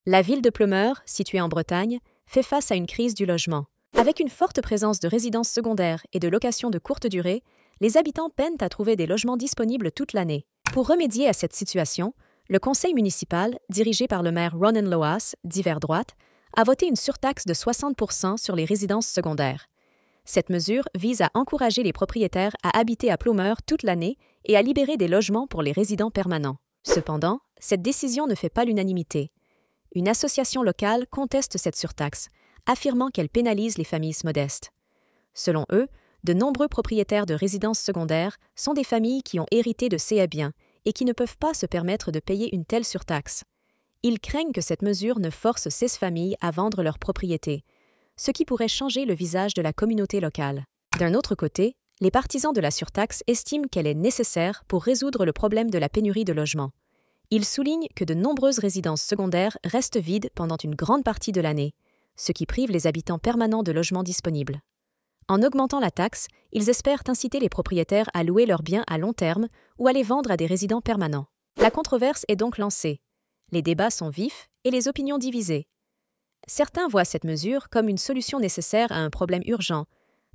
La ville de Pleumeur, située en Bretagne, fait face à une crise du logement. Avec une forte présence de résidences secondaires et de locations de courte durée, les habitants peinent à trouver des logements disponibles toute l'année. Pour remédier à cette situation, le conseil municipal, dirigé par le maire Ronan Loas, dit Vert droite, a voté une surtaxe de 60% sur les résidences secondaires. Cette mesure vise à encourager les propriétaires à habiter à Pleumeur toute l'année et à libérer des logements pour les résidents permanents. Cependant, cette décision ne fait pas l'unanimité. Une association locale conteste cette surtaxe, affirmant qu'elle pénalise les familles modestes. Selon eux, de nombreux propriétaires de résidences secondaires sont des familles qui ont hérité de ces biens et qui ne peuvent pas se permettre de payer une telle surtaxe. Ils craignent que cette mesure ne force ces familles à vendre leurs propriétés, ce qui pourrait changer le visage de la communauté locale. D'un autre côté, les partisans de la surtaxe estiment qu'elle est nécessaire pour résoudre le problème de la pénurie de logements. Ils soulignent que de nombreuses résidences secondaires restent vides pendant une grande partie de l'année, ce qui prive les habitants permanents de logements disponibles. En augmentant la taxe, ils espèrent inciter les propriétaires à louer leurs biens à long terme ou à les vendre à des résidents permanents. La controverse est donc lancée. Les débats sont vifs et les opinions divisées. Certains voient cette mesure comme une solution nécessaire à un problème urgent,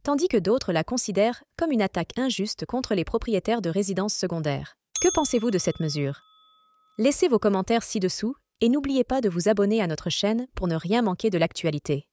tandis que d'autres la considèrent comme une attaque injuste contre les propriétaires de résidences secondaires. Que pensez-vous de cette mesure? Laissez vos commentaires ci-dessous et n'oubliez pas de vous abonner à notre chaîne pour ne rien manquer de l'actualité.